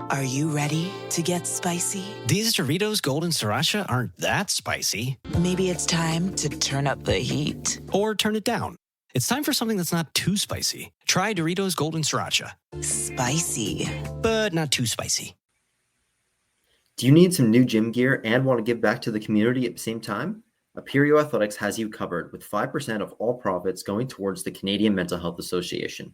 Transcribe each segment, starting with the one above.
Are you ready to get spicy? These Doritos Golden Sriracha aren't that spicy. Maybe it's time to turn up the heat. Or turn it down. It's time for something that's not too spicy. Try Doritos Golden Sriracha. Spicy. But not too spicy. Do you need some new gym gear and want to give back to the community at the same time? Aperio Athletics has you covered with 5% of all profits going towards the Canadian Mental Health Association.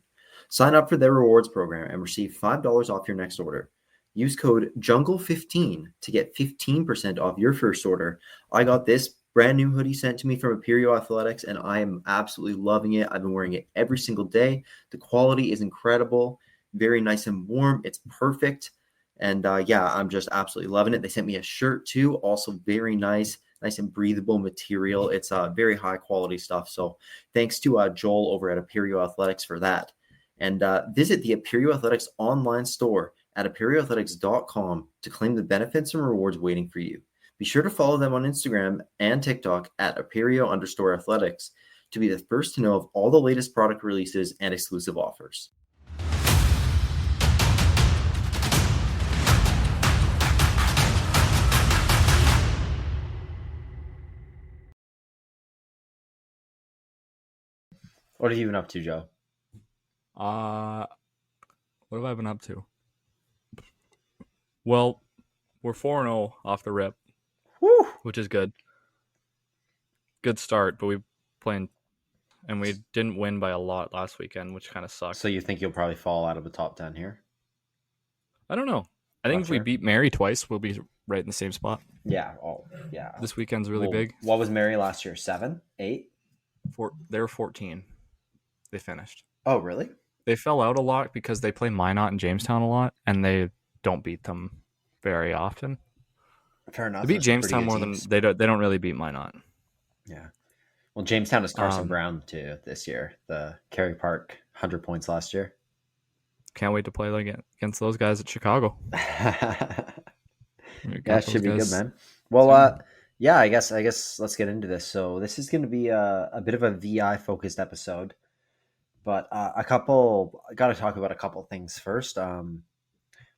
Sign up for their rewards program and receive $5 off your next order. Use code JUNGLE15 to get 15% off your first order. I got this brand new hoodie sent to me from Aperio Athletics, and I am absolutely loving it. I've been wearing it every single day. The quality is incredible, very nice and warm. It's perfect. And I'm just absolutely loving it. They sent me a shirt too, also very nice and breathable material. It's very high quality stuff. So thanks to Joel over at Aperio Athletics for that. And visit the Aperio Athletics online store at aperioathletics.com to claim the benefits and rewards waiting for you. Be sure to follow them on Instagram and TikTok at aperio_athletics to be the first to know of all the latest product releases and exclusive offers. What have you been up to, Joe? What have I been up to? Well, we're 4-0 off the rip. Woo! Which is good. Good start, but we didn't win by a lot last weekend, which kind of sucks. So you think you'll probably fall out of the top 10 here? I don't know. I think if we beat Mary twice, we'll be right in the same spot. Yeah. Oh, yeah. This weekend's really big. What was Mary last year? 7? 8? They were 14. They finished. Oh, really? They fell out a lot because they play Minot and Jamestown a lot, and they don't beat them very often. Fair enough. They beat Jamestown more than they don't really beat Minot. Yeah. Well, Jamestown is Carson Brown too this year. The Kerry Park 100 points last year. Can't wait to play against those guys at Chicago. Yeah, it should be good, man. Well, I guess let's get into this. So this is going to be a bit of a VI focused episode, but I got to talk about a couple things first.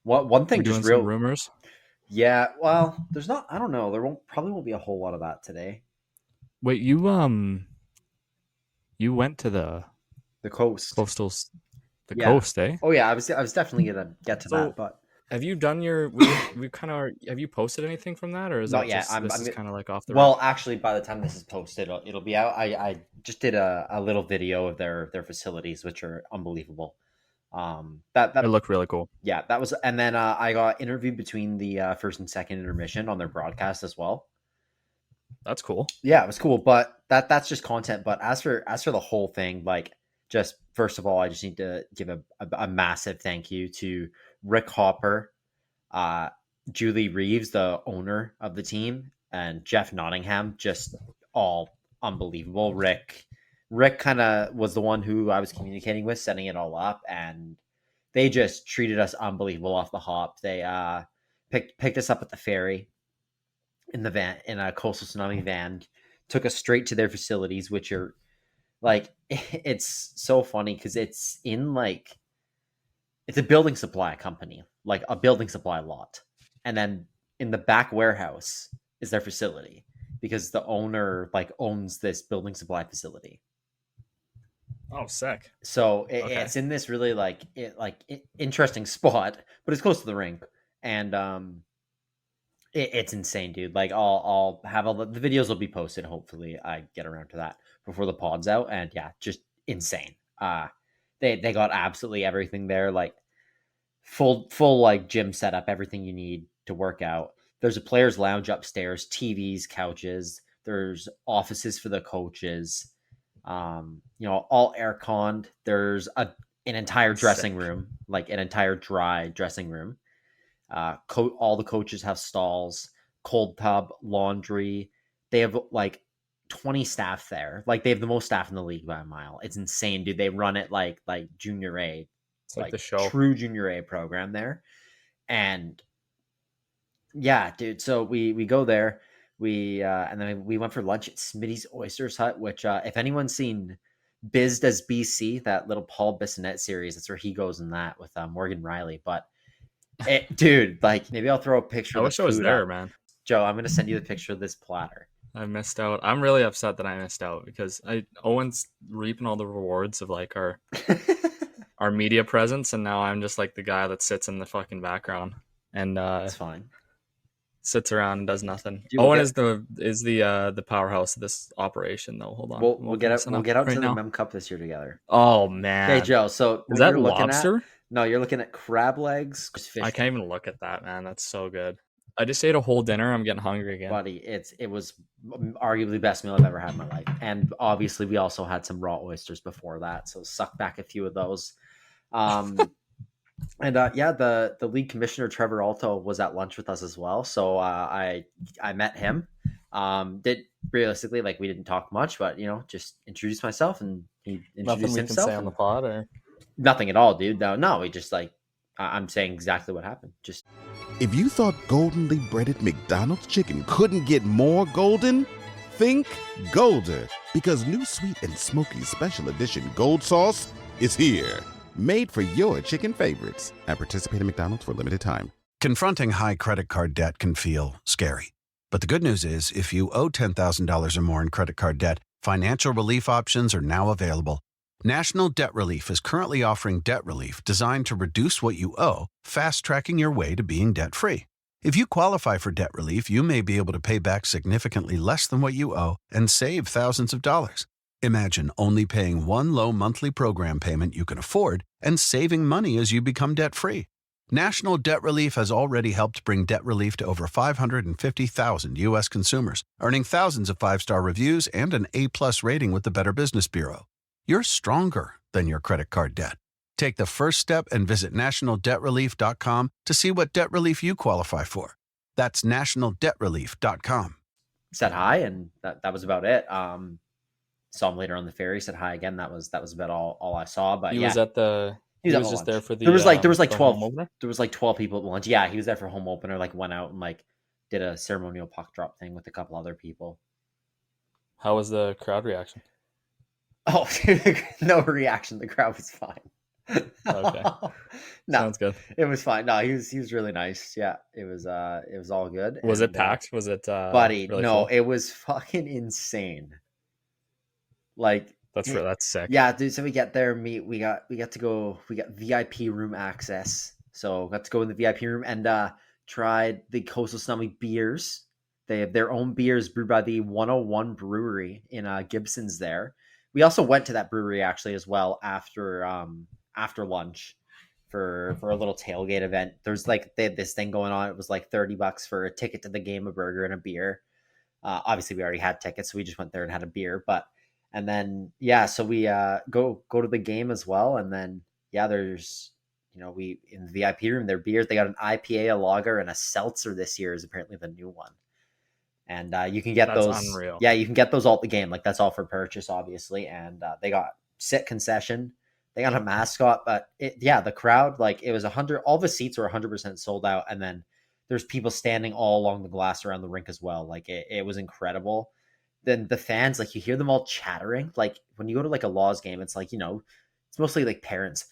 One thing, just real rumors. Yeah, well, there's not. I don't know. There probably won't be a whole lot of that today. Wait, you went to the coast, coast, eh? Oh yeah, I was definitely gonna get to that, but have you done your? We kind of have you posted anything from that, or is not that yet? This is kind of like off the. Well, actually, by the time this is posted, it'll be out. I just did a little video of their facilities, which are unbelievable. That it looked really cool. Yeah, that was, and then I got interviewed between the first and second intermission on their broadcast as well. That's cool. Yeah, it was cool, but that's just content. But as for the whole thing, like, just first of all, I just need to give a massive thank you to Rick Hopper, Julie Reeves, the owner of the team, and Jeff Nottingham, just all unbelievable. Rick kind of was the one who I was communicating with, setting it all up, and they just treated us unbelievable off the hop. They picked us up at the ferry in the van, in a Coastal Tsunami van, took us straight to their facilities, which are like, it's so funny because it's in like, it's a building supply company, like a building supply lot, and then in the back warehouse is their facility because the owner like owns this building supply facility. Oh, sick. So it's in this really interesting spot, but it's close to the rink, and it's insane, dude. Like, I'll have the videos will be posted. Hopefully, I get around to that before the pod's out, and yeah, just insane. They got absolutely everything there, like full like gym setup, everything you need to work out. There's a players' lounge upstairs, TVs, couches. There's offices for the coaches. All air-conned. There's an entire dressing room, like an entire dry dressing room. All the coaches have stalls, cold tub, laundry. They have like 20 staff there. Like, they have the most staff in the league by a mile. It's insane, dude. They run it like junior A. It's like the show. True junior A program there. And yeah, dude. So we go there. And then we went for lunch at Smitty's Oysters Hut, which if anyone's seen Biz Does BC, that little Paul Bissonnette series, that's where he goes in that with Morgan Riley. But Dude, like maybe I'll throw a picture I of wish the I was food there, up. man. Joe, I'm gonna send you the picture of this platter. I missed out. I'm really upset that I missed out because Owen's reaping all the rewards of like our media presence, and now I'm just like the guy that sits in the fucking background and It's fine. sits around and does nothing. Dude, Owen is the powerhouse of this operation, though. Hold on, We'll get out right to the now. Mem Cup this year together. Oh man, Okay, Joe. So is that you're looking lobster? you're looking at crab legs. Fish I can't even look at that, man. That's so good. I just ate a whole dinner. I'm getting hungry again. buddy. It was arguably the best meal I've ever had in my life, and obviously we also had some raw oysters before that. So suck back a few of those. And yeah, the league commissioner Trevor Alto was at lunch with us as well. So I met him. Did realistically like we didn't talk much, but just introduced myself and he introduced Nothing we himself. can say on the pod, or nothing at all, dude. No, we just like I'm saying exactly what happened. Just If you thought goldenly breaded McDonald's chicken couldn't get more golden, think Golder, because new sweet and smoky special edition gold sauce is here. Made for your chicken favorites at participating McDonald's for a limited time. Confronting high credit card debt can feel scary. But the good news is, if you owe $10,000 or more in credit card debt, financial relief options are now available. National Debt Relief is currently offering debt relief designed to reduce what you owe, fast-tracking your way to being debt-free. If you qualify for debt relief, you may be able to pay back significantly less than what you owe and save thousands of dollars. Imagine only paying one low monthly program payment you can afford and saving money as you become debt-free. National Debt Relief has already helped bring debt relief to over 550,000 U.S. consumers, earning thousands of five-star reviews and an A-plus rating with the Better Business Bureau. You're stronger than your credit card debt. Take the first step and visit nationaldebtrelief.com to see what debt relief you qualify for. That's nationaldebtrelief.com. said hi, and that was about it. Saw him later on the ferry. Said hi again. That was about all I saw. But he yeah, was at the. He was just lunch. there for the. There was like the 12. home opener? There was like 12 people at lunch. Yeah, he was there for home opener. Like went out and like did a ceremonial puck drop thing with a couple other people. How was the crowd reaction? Oh, no reaction. The crowd was fine. Okay, no, sounds good. It was fine. No, he was really nice. Yeah, it was all good. Was it packed? Was it buddy? really no, full? it was fucking insane. Like That's sick. Yeah, dude. So we get there, we got VIP room access. So got to go in the VIP room and tried the Coastal Tsunami beers. They have their own beers brewed by the 101 Brewery in Gibson's there. We also went to that brewery actually as well after lunch for a little tailgate event. There's like they had this thing going on. It was like $30 for a ticket to the game, a burger, and a beer. Obviously we already had tickets, so we just went there and had a beer. And then so we go to the game as well. And then there's we in the VIP room, their beers. They got an IPA, a lager, and a seltzer this year is apparently the new one. And you can get those. Unreal. Yeah, you can get those all at the game. Like that's all for purchase, obviously. And they got sit concession. They got a mascot, but the crowd, like it was 100. All the seats were 100% sold out, and then there's people standing all along the glass around the rink as well. Like it was incredible. Then the fans, like you hear them all chattering. Like when you go to like a Laws game, it's like it's mostly like parents.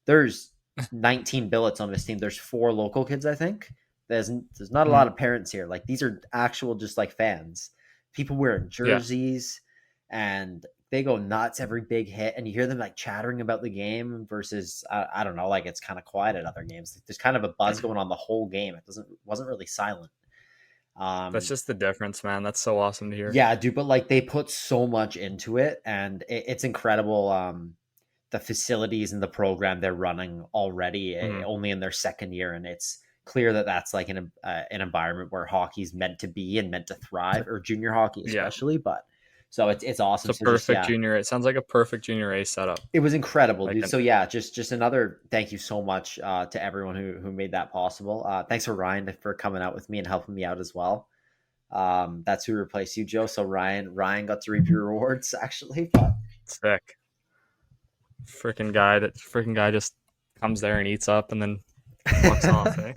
There's 19 billets on this team. There's 4 local kids, I think. There's not a lot of parents here. Like these are actual just like fans. People wearing jerseys and they go nuts every big hit, and you hear them like chattering about the game versus I don't know, like it's kind of quiet at other games. There's kind of a buzz going on the whole game. It wasn't really silent. That's just the difference, man. That's so awesome to hear. Yeah, dude, but like they put so much into it, and it's incredible. The facilities and the program they're running already, only in their second year, and it's clear that that's like an environment where hockey's meant to be and meant to thrive, or junior hockey especially. But so it's awesome. It's a perfect junior. It sounds like a perfect junior A setup. It was incredible, dude. So just another thank you so much to everyone who made that possible. Thanks for Ryan for coming out with me and helping me out as well. That's who replaced you, Joe. So Ryan got to reap your rewards actually. But sick. Freaking guy just comes there and eats up and then walks off. Eh?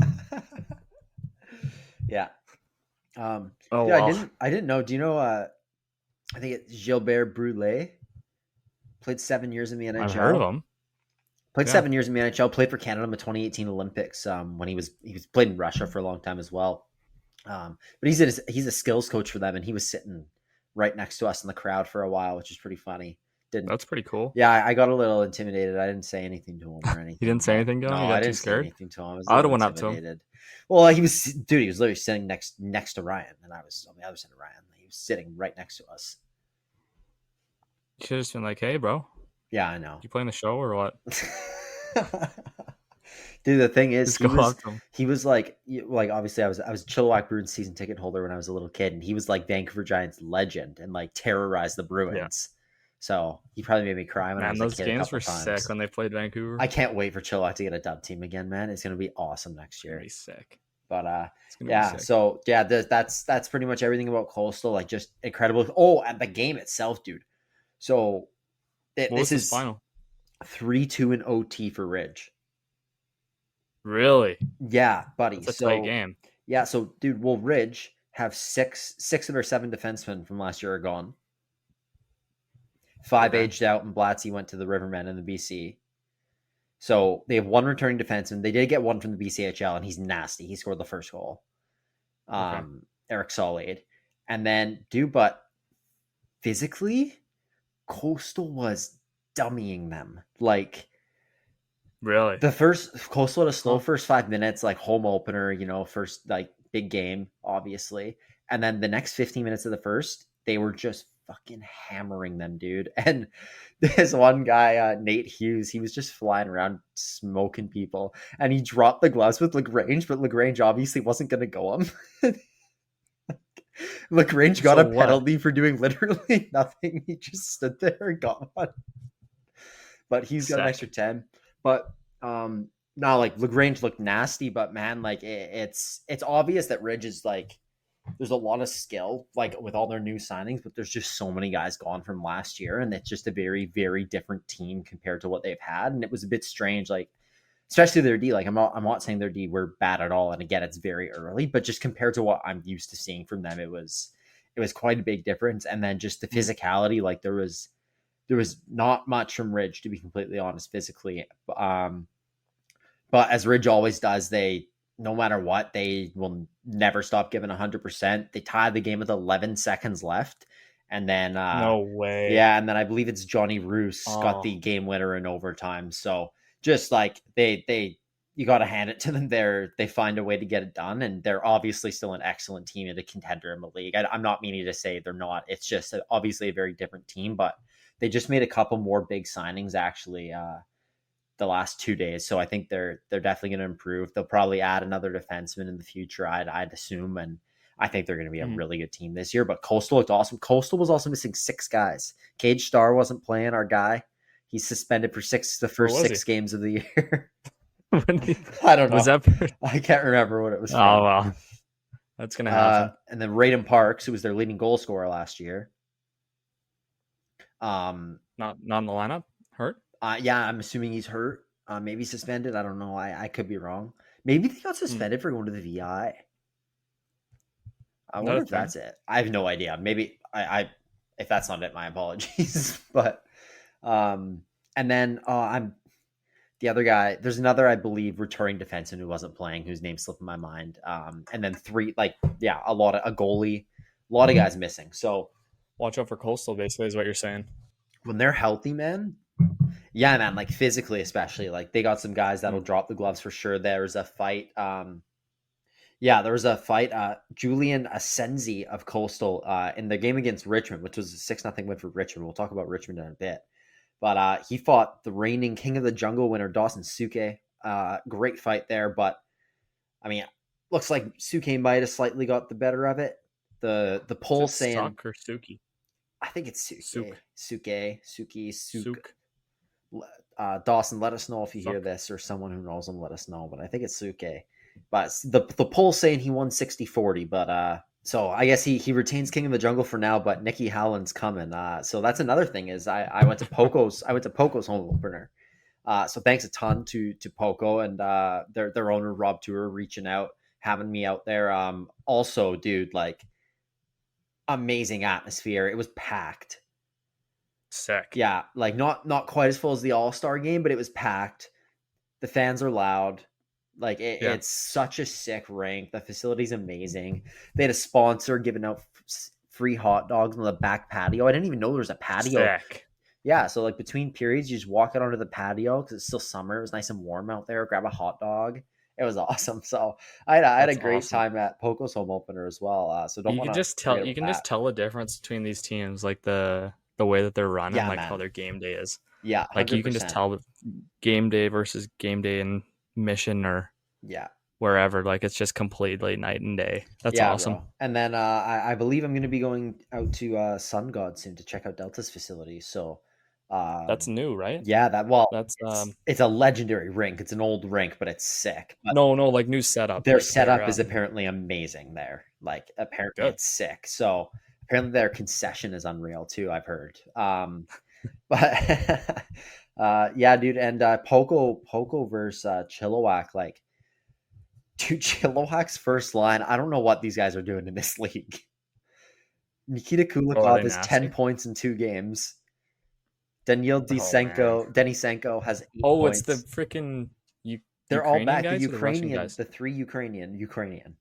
Yeah. Oh, dude, I didn't know. Do you know? I think it's Gilbert Brulé. Played 7 years in the NHL. I've heard of him. Played Yeah. 7 years in the NHL. Played for Canada in the 2018 Olympics. When he was played in Russia for a long time as well. But he's a skills coach for them, and he was sitting right next to us in the crowd for a while, which is pretty funny. That's pretty cool. Yeah, I got a little intimidated. I didn't say anything to him or anything. You didn't say anything to him? No, You got I too didn't say scared? anything to him. I was I would've a little went up to him. intimidated. Well, he was literally sitting next to Ryan, and I was on the other side of Ryan. He was sitting right next to us. You should have just been like, hey, bro, Yeah, I know. you playing the show or what? Dude, the thing is, Just go up to him. he was like obviously I was a Chilliwack Bruins season ticket holder when I was a little kid, and he was like Vancouver Giants legend and like terrorized the Bruins. So he probably made me cry when I Man, was those a kid. games a were couple times. sick when they played Vancouver. I can't wait for Chilliwack to get a dub team again, man. It's gonna be awesome next year. Pretty sick. But It's gonna yeah, be sick. so yeah, that's pretty much everything about Coastal. Like just incredible. Oh, and the game itself, dude. So What was this his is final? 3-2 in OT for Ridge. Really? Yeah, buddy. That's a So tight game. yeah, so dude, will Ridge have six of their 7 defensemen from last year are gone. 5 Okay. aged out, and Blatzy went to the Rivermen in the BC. So they have 1 returning defenseman. They did get 1 from the BCHL, and he's nasty. He scored the first goal. Okay. Eric Solade. And then, dude, but physically, Coastal was dummying them. Like, Really? the first Coastal had a slow Huh. first 5 minutes, like home opener, first like big game, obviously. And then the next 15 minutes of the first, they were just fucking hammering them, dude. And this one guy, Nate Hughes, he was just flying around smoking people, and he dropped the gloves with Lagrange, but Lagrange obviously wasn't going to go him. Lagrange got So a what? penalty for doing literally nothing. He just stood there and got one. But he's got an Sick. extra 10. But no, like Lagrange looked nasty, but man, like it's obvious that Ridge is like, there's a lot of skill, like with all their new signings, but there's just so many guys gone from last year, and it's just a very, very different team compared to what they've had. And it was a bit strange, like especially their D. Like I'm not saying their D were bad at all, and again, it's very early, but just compared to what I'm used to seeing from them, it was quite a big difference. And then just the physicality, like there was not much from Ridge, to be completely honest, physically. But as Ridge always does, they, no matter what, they will never stop giving 100%. They tied the game with 11 seconds left. And then, No way. yeah. And then I believe it's Johnny Roos got Oh. the game winner in overtime. So just like you got to hand it to them. They find a way to get it done. And they're obviously still an excellent team and a contender in the league. I'm not meaning to say they're not. It's just obviously a very different team, but they just made a couple more big signings actually the last 2 days. So I think they're definitely going to improve. They'll probably add another defenseman in the future, I'd assume. And I think they're going to be a really good team this year. But Coastal looked awesome. Coastal was also missing 6 guys. Cage Star wasn't playing, our guy. He's suspended for the first was 6 games of the year. When he- I don't know. Was that? I can't remember what it was. Oh from. well, that's gonna happen. And then Raiden Parks, who was their leading goal scorer last year. Not in the lineup. Hurt. Yeah, I'm assuming he's hurt. Maybe suspended. I don't know. I could be wrong. Maybe they got suspended for going to the VI. I That wonder a if thing? that's it. I have no idea. Maybe I if that's not it, my apologies. But and then I'm the other guy. There's another, I believe, returning defenseman who wasn't playing, whose name slipped in my mind. And then 3, a goalie, a lot of guys missing. So Watch out for Coastal. Basically, is what you're saying. when they're healthy, man. Yeah, man, like physically, especially, like they got some guys that'll drop the gloves for sure. There's a fight. There was a fight. Julian Asenzi of Coastal in the game against Richmond, which was a 6-0 win for Richmond. We'll talk about Richmond in a bit. But he fought the reigning King of the Jungle winner, Dawson Suke. Great fight there. But, I mean, looks like Suke might have slightly got the better of it. The poll Is it saying... Suck or Suki? I think it's Suke. Suk. Suke. Dawson, let us know if you hear Suck. this, or someone who knows him, let us know. But I think it's Suke. But the poll saying he won 60-40. But so I guess he retains King of the Jungle for now. But Nikki Howland's coming. So that's another thing is I went to Poco's. I went to Poco's home opener. So thanks a ton to Poco and their owner Rob Tour reaching out, having me out there. Also, dude, like amazing atmosphere. It was packed. Sick. Yeah, like not quite as full as the All-Star game, but it was packed. The fans are loud. Like it's such a sick rink. The facility's amazing. They had a sponsor giving out free hot dogs on the back patio. I didn't even know there was a patio. Sick. Yeah, so like between periods, you just walk out onto the patio because it's still summer. It was nice and warm out there. Grab a hot dog. It was awesome. So I had a great time at Poco's home opener as well. So don't you can just tell the difference between these teams, like the way that they're running, how their game day is. Yeah, 100%. Like you can just tell game day versus game day in Mission or wherever. Like it's just completely night and day. That's awesome. Bro. And then I believe I'm going to be going out to Sun God soon to check out Delta's facility. So that's new, right? Yeah, it's a legendary rink. It's an old rink, but it's sick. But no, like new setup. Their setup is apparently amazing there. Like apparently it's sick. So apparently their concession is unreal too, I've heard. But yeah, dude, and Poco versus Chilliwack, like, dude, Chilliwack's first line, I don't know what these guys are doing in this league. Nikita Kulikov has 10 points in 2 games. Denny Senko has 8 points. It's the freaking they're all back. The Ukrainian, the 3 Ukrainian.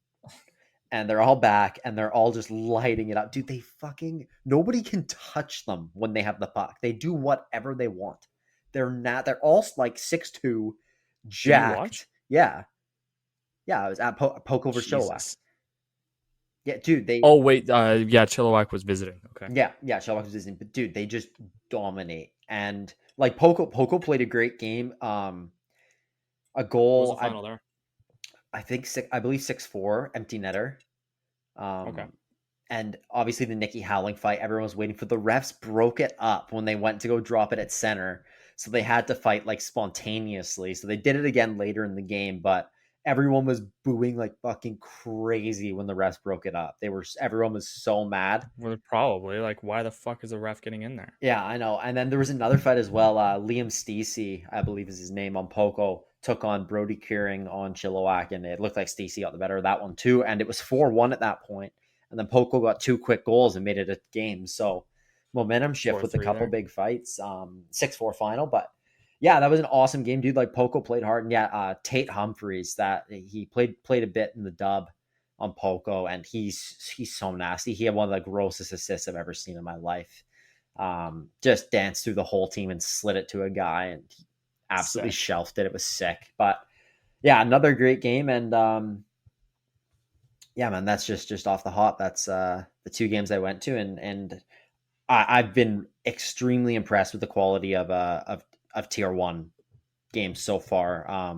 And they're all back, and they're all just lighting it up. Dude, nobody can touch them when they have the puck. They do whatever they want. They're all like 6'2", jacked. Yeah. Yeah, I was at Poco versus Chilliwack. Yeah, dude, Chilliwack was visiting. Okay. Yeah, Chilliwack was visiting. But dude, they just dominate. And like Poco played a great game. A goal. What was the final there? I believe 6-4, empty netter. Okay. And obviously the Nikki Howling fight, everyone was waiting for. The refs broke it up when they went to go drop it at center. So they had to fight like spontaneously. So they did it again later in the game, but everyone was booing like fucking crazy when the refs broke it up. Everyone was so mad. Well, probably like, why the fuck is the ref getting in there? Yeah, I know. And then there was another fight as well. Liam Stacey, I believe is his name, on Poco, took on Brody Kearing on Chilliwack, and it looked like Stacey got the better of that one too. And it was 4-1 at that point. And then Poco got 2 quick goals and made it a game. So momentum shift with a couple big fights. 6-4 final, but yeah, that was an awesome game, dude. Like Poco played hard, and Tate Humphreys, that he played a bit in the dub on Poco, and he's so nasty. He had one of the grossest assists I've ever seen in my life. Just danced through the whole team and slid it to a guy, and he absolutely shelved it. It was sick. But yeah, another great game, and yeah, man, that's just off the hop. That's the 2 games I went to, and I've been extremely impressed with the quality of tier 1 games so far.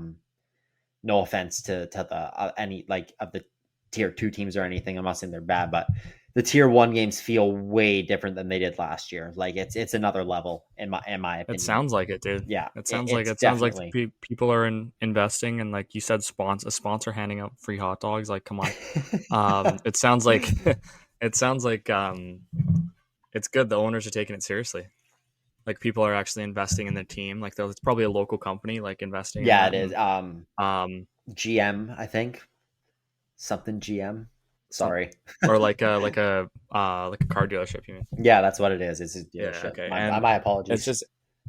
No offense to the any like of the tier 2 teams or anything. I'm not saying they're bad, but the tier 1 games feel way different than they did last year. Like it's another level in my opinion. It sounds like it, dude. Yeah, it sounds like people are investing, and like you said, a sponsor handing out free hot dogs. Like, come on. It sounds like it's good. The owners are taking it seriously. Like people are actually investing in the team. Like it's probably a local company like investing. Yeah, it is. GM, I think. Something GM. Sorry. Or like a car dealership, you mean? Yeah, that's what it is. It's a dealership. Yeah, okay. My apologies.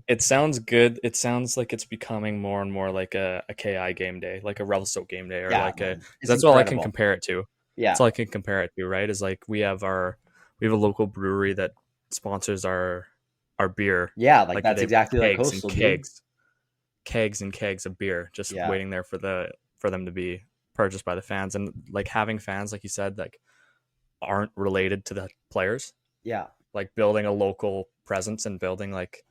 It sounds good. It sounds like it's becoming more and more like a KI game day, like a Revelstoke game day, or that's all I can compare it to. Yeah, that's all I can compare it to. Right? Is like we have a local brewery that sponsors our beer. Yeah, like that's exactly like Coastal. Kegs and kegs of beer, just waiting there for them to be purchased by the fans, and like having fans, like you said, like aren't related to the players. Yeah, like building a local presence and building like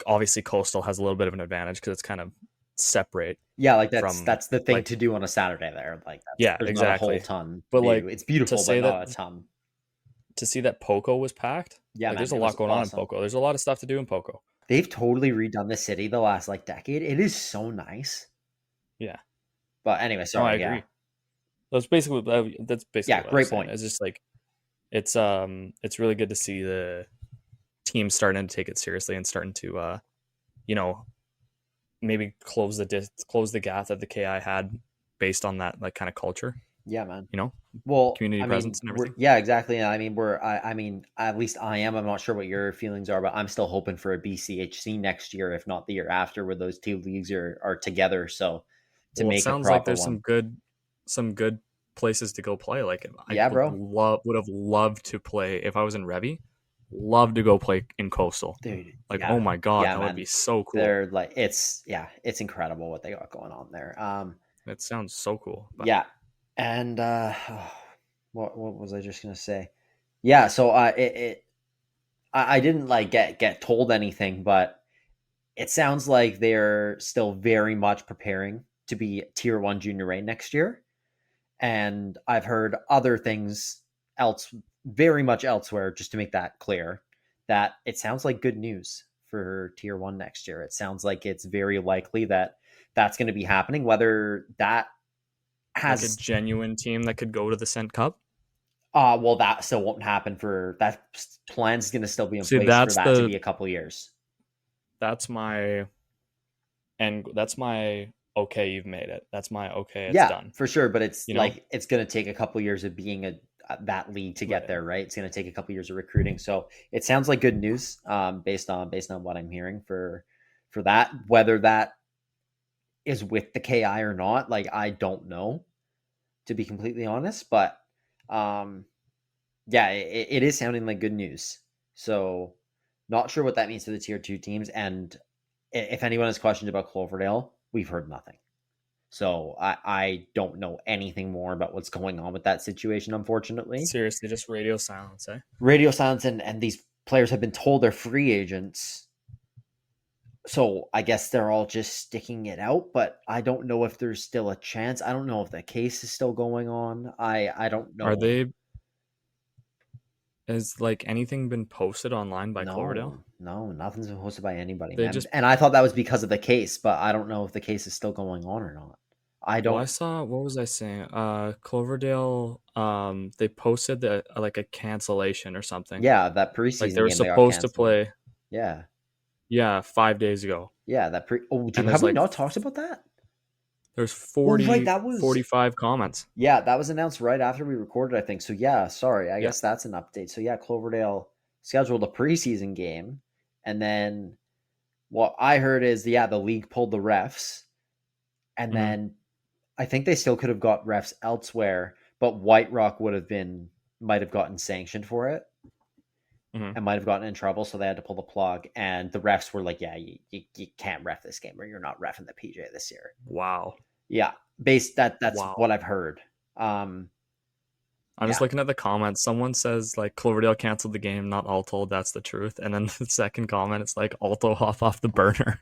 obviously Coastal has a little bit of an advantage because it's kind of separate. Yeah, like that's the thing to do on a Saturday there. Like exactly. Not a whole ton, but like it's beautiful, but not a ton. To see that Poco was packed, there's a lot going on in Poco. There's a lot of stuff to do in Poco. They've totally redone the city the last like decade. It is so nice. Yeah, but anyway, sorry. I agree. That's basically great point. It's just like it's really good to see the team starting to take it seriously and starting to maybe close the gap that the KI had based on that like kind of culture. Yeah, man. You know, well, community presence and everything. Yeah, exactly. I mean, at least I am. I'm not sure what your feelings are, but I'm still hoping for a BCHC next year, if not the year after, where those two leagues are together. So to Well, it make a sounds like proper there's one. some good places to go play. Like Yeah, bro. would have loved to play if I was in Revy. Love to go play in Coastal. Dude, Like, yeah. oh my god, Yeah, that man. would be so cool. They're like, it's incredible what they got going on there. It sounds so cool. But... Yeah, and what was I just gonna say? Yeah, so I didn't like get told anything, but it sounds like they're still very much preparing to be Tier 1 Junior A next year. And I've heard other things very much elsewhere, just to make that clear, that it sounds like good news for Tier 1 next year. It sounds like it's very likely that that's going to be happening. Whether that has like a genuine team that could go to the Cent Cup. Well, that still won't happen. That plan's going to still be in place for that to be a couple years. That's my okay, you've made it. That's my okay, it's done. For sure. But it's it's going to take a couple years of being that league to get there, right? It's going to take a couple years of recruiting. So it sounds like good news based on what I'm hearing for that. Whether that is with the KI or not, like, I don't know, to be completely honest. But it is sounding like good news. So not sure what that means for the Tier 2 teams. And if anyone has questions about Cloverdale, we've heard nothing. So I don't know anything more about what's going on with that situation, unfortunately. Seriously, just radio silence, eh? Radio silence, and these players have been told they're free agents. So I guess they're all just sticking it out, but I don't know if there's still a chance. I don't know if the case is still going on. I don't know. Has like anything been posted online by Cloverdale? No, nothing's been posted by anybody. And I thought that was because of the case, but I don't know if the case is still going on or not. I don't. Well, I saw, what was I saying? Cloverdale, they posted like a cancellation or something. Yeah, that preseason. Like they were supposed to play. Yeah. Yeah, 5 days ago. Yeah, have we not talked about that? There's 45 comments. Yeah, that was announced right after we recorded, I think. So yeah, sorry. I guess that's an update. So yeah, Cloverdale scheduled a preseason game. And then what I heard is, the league pulled the refs. And then I think they still could have got refs elsewhere, but White Rock might have gotten sanctioned for it. And might have gotten in trouble, so they had to pull the plug. And the refs were like, you can't ref this game, or you're not reffing the PJ this year. Wow. Yeah, that's what I've heard. I'm just looking at the comments. Someone says like Cloverdale canceled the game, not all told that's the truth. And then the second comment, it's like Alto off the burner.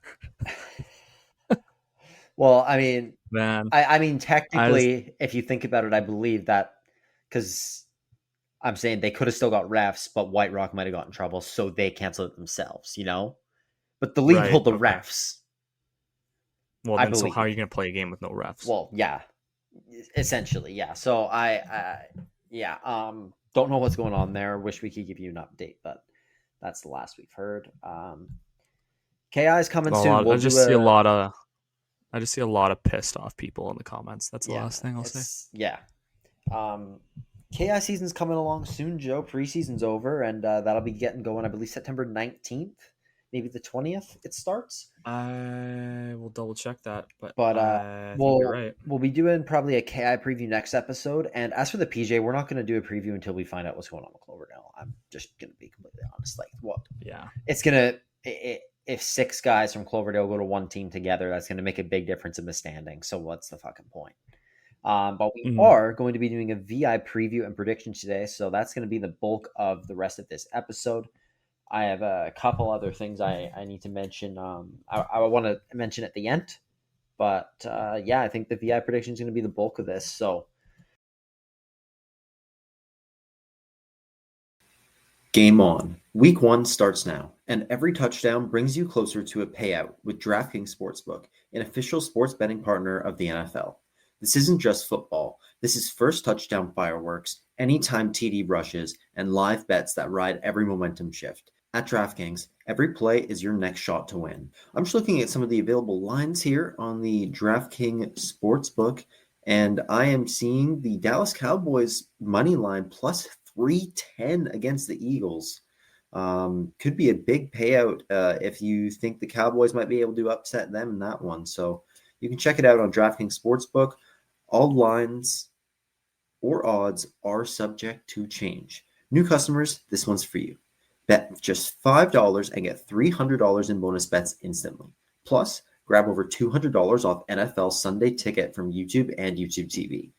Well, I mean, man, I mean, technically, if you think about it, I believe that, because I'm saying they could have still got refs, but White Rock might have gotten in trouble, so they canceled it themselves, But the league pulled the refs. Well, then, so how are you going to play a game with no refs? Well, yeah, essentially, yeah. So don't know what's going on there. Wish we could give you an update, but that's the last we've heard. KI is coming soon. I just see a lot of pissed off people in the comments. That's the last thing I'll say. Yeah. KI season's coming along soon, Joe. Preseason's over, and that'll be getting going, I believe, September 19th, maybe the 20th it starts. I will double check that, but you're right. We'll be doing probably a KI preview next episode. And as for the PJ, we're not going to do a preview until we find out what's going on with Cloverdale. I'm just going to be completely honest. Like, what? Yeah. It's going to... If 6 guys from Cloverdale go to one team together, that's going to make a big difference in the standing. So what's the fucking point? But we are going to be doing a VI preview and prediction today. So that's going to be the bulk of the rest of this episode. I have a couple other things I need to mention. I want to mention at the end. But I think the VI prediction is going to be the bulk of this. So game on. Week 1 starts now, and every touchdown brings you closer to a payout with DraftKings Sportsbook, an official sports betting partner of the NFL. This isn't just football. This is first touchdown fireworks, anytime TD rushes, and live bets that ride every momentum shift. At DraftKings, every play is your next shot to win. I'm just looking at some of the available lines here on the DraftKings Sportsbook, And I am seeing the Dallas Cowboys money line plus 310 against the Eagles. Could be a big payout if you think the Cowboys might be able to upset them in that one. So you can check it out on DraftKings Sportsbook. All lines or odds are subject to change. New customers, this one's for you. Bet just $5 and get $300 in bonus bets instantly. Plus, grab over $200 off NFL Sunday Ticket from YouTube and YouTube TV.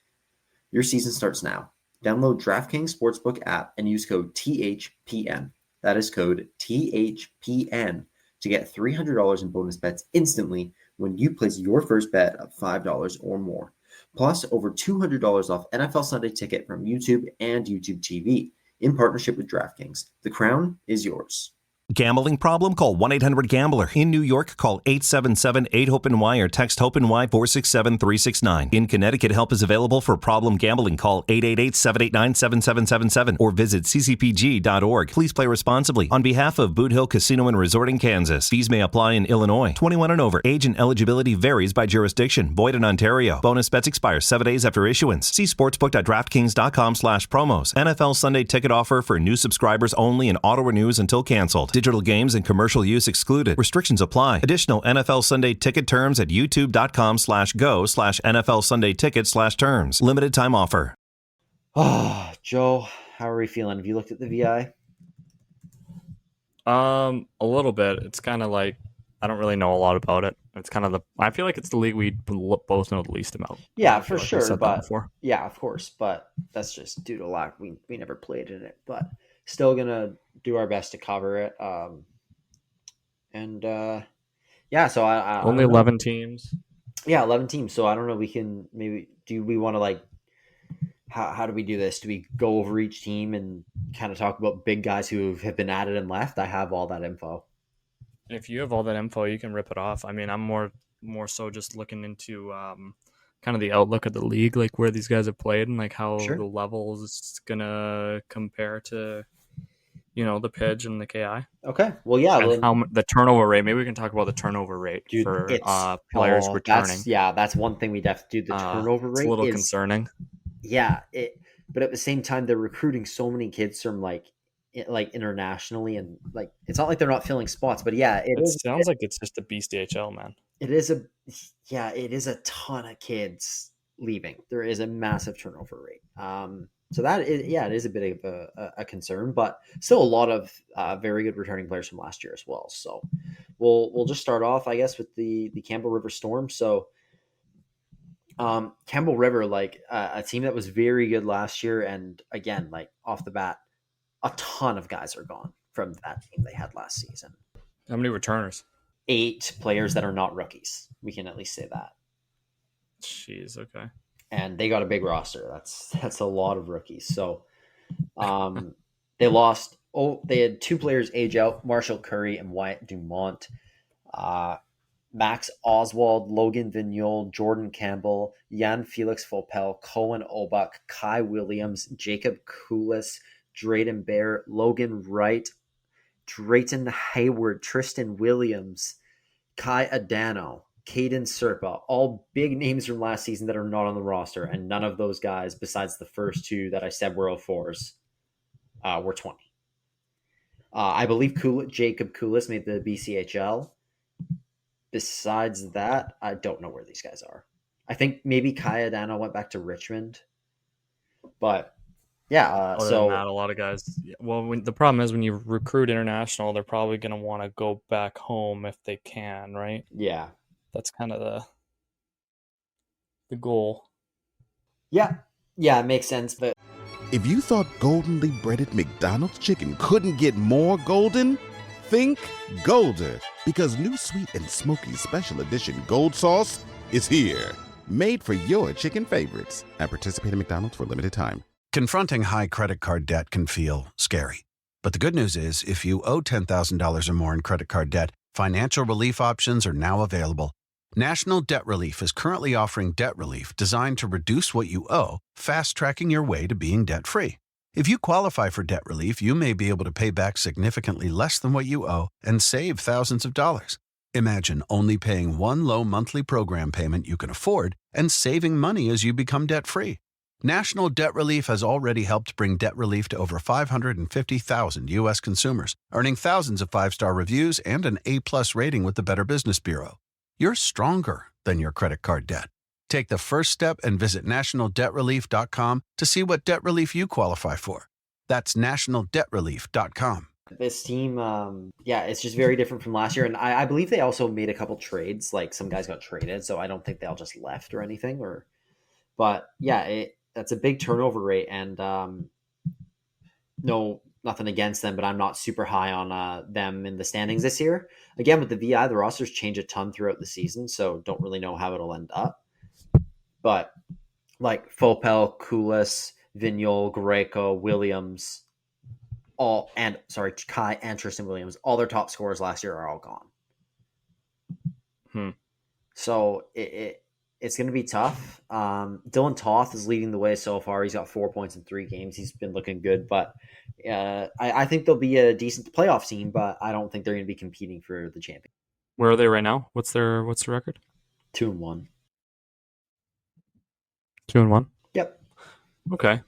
Your season starts now. Download DraftKings Sportsbook app and use code THPN. That is code THPN to get $300 in bonus bets instantly when you place your first bet of $5 or more. Plus, over $200 off NFL Sunday Ticket from YouTube and YouTube TV in partnership with DraftKings. The crown is yours. Gambling problem? Call 1-800-GAMBLER. In New York, call 877-8-HOPE-NY or text HOPE-NY 467-369. In Connecticut, help is available for problem gambling. Call 888-789-7777 or visit ccpg.org. Please play responsibly. On behalf of Boot Hill Casino and Resort in Kansas, fees may apply in Illinois. 21 and over. Age and eligibility varies by jurisdiction. Void in Ontario. Bonus bets expire 7 days after issuance. See sportsbook.draftkings.com/promos. NFL Sunday Ticket offer for new subscribers only and auto renews until canceled. Digital games and commercial use excluded. Restrictions apply. Additional NFL Sunday Ticket terms at youtube.com/go/NFL Sunday Ticket/terms. Limited time offer. Oh, Joe, how are we feeling? Have you looked at the VI? A little bit. It's kind of like, I don't really know a lot about it. It's kind of I feel like it's the league we both know the least about. Yeah, for sure. But yeah, of course. But that's just due to lack. We never played in it, but still gonna do our best to cover it. Yeah. So I only 11 teams. Yeah, 11 teams. So I don't know. We can maybe do. We want to like. How do we do this? Do we go over each team and kind of talk about big guys who have been added and left? I have all that info. If you have all that info, you can rip it off. I mean, I'm more so just looking into kind of the outlook of the league, like where these guys have played and like how the level is gonna compare to, the PIJHL and the KI. Okay. Well, yeah. And how the turnover rate. Maybe we can talk about the turnover rate for players returning. That's one thing we definitely do. The turnover rate is a little concerning. Yeah, but at the same time, they're recruiting so many kids from like internationally, and like it's not like they're not filling spots. But yeah, it sounds like it's just a beast VIJHL, man. It is a ton of kids leaving. There is a massive turnover rate. So it is a bit of a concern, but still a lot of very good returning players from last year as well. So we'll just start off, I guess, with the Campbell River Storm. So. Campbell River, like a team that was very good last year, and again, like off the bat, a ton of guys are gone from that team they had last season. How many returners? 8 players that are not rookies. We can at least say that. Jeez, okay. And they got a big roster. That's a lot of rookies. So, they lost. They had 2 players age out: Marshall Curry and Wyatt Dumont. Max Oswald, Logan Vigneault, Jordan Campbell, Jan Felix Fopel, Cohen Obuck, Kai Williams, Jacob Koulis, Drayden Bear, Logan Wright, Drayton Hayward, Tristan Williams, Kai Adano, Caden Serpa, all big names from last season that are not on the roster, and none of those guys, besides the first 2 that I said were 04s, were 20. I believe Jacob Koulis made the BCHL. Besides that, I don't know where these guys are. I think maybe Kai Adano went back to Richmond. But, yeah. Other than that, a lot of guys. Well, the problem is when you recruit international, they're probably going to want to go back home if they can, right? Yeah. That's kind of the goal. Yeah. Yeah, it makes sense. But if you thought goldenly breaded McDonald's chicken couldn't get more golden, think Golder, because new sweet and smoky special edition gold sauce is here. Made for your chicken favorites. At participating McDonald's for a limited time. Confronting high credit card debt can feel scary. But the good news is, if you owe $10,000 or more in credit card debt, financial relief options are now available. National Debt Relief is currently offering debt relief designed to reduce what you owe, fast-tracking your way to being debt-free. If you qualify for debt relief, you may be able to pay back significantly less than what you owe and save thousands of dollars. Imagine only paying one low monthly program payment you can afford and saving money as you become debt-free. National Debt Relief has already helped bring debt relief to over 550,000 U.S. consumers, earning thousands of five-star reviews and an A-plus rating with the Better Business Bureau. You're stronger than your credit card debt. Take the first step and visit nationaldebtrelief.com to see what debt relief you qualify for. That's nationaldebtrelief.com. This team, it's just very different from last year. And I believe they also made a couple trades. Like some guys got traded, so I don't think they all just left or anything. But yeah, that's a big turnover rate. And no, nothing against them, but I'm not super high on them in the standings this year. Again, with the VI, the rosters change a ton throughout the season, so don't really know how it'll end up. But like Fopel, Kulis, VIJHL, Greco, Williams, Kai and Tristan Williams, all their top scorers last year are all gone. So it's going to be tough. Dylan Toth is leading the way so far. He's got 4 points in 3 games. He's been looking good, but I think they'll be a decent playoff team, but I don't think they're going to be competing for the champion. Where are they right now? What's the record? 2-1. 2-1. Yep. Okay.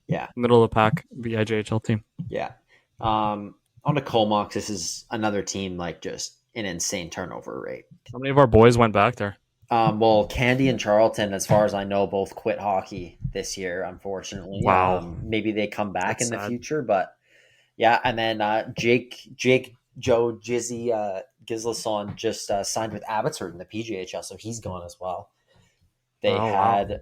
Yeah. Middle of the pack VIJHL team. Yeah. On to Comox. This is another team like just an insane turnover rate. How many of our boys went back there? Well, Candy and Charlton, as far as I know, both quit hockey this year, unfortunately. Wow. Maybe they come back That's in the sad. future, but yeah. And then Joe Jizzy Gislason just signed with Abbotsford in the PJHL, so he's gone as well. They had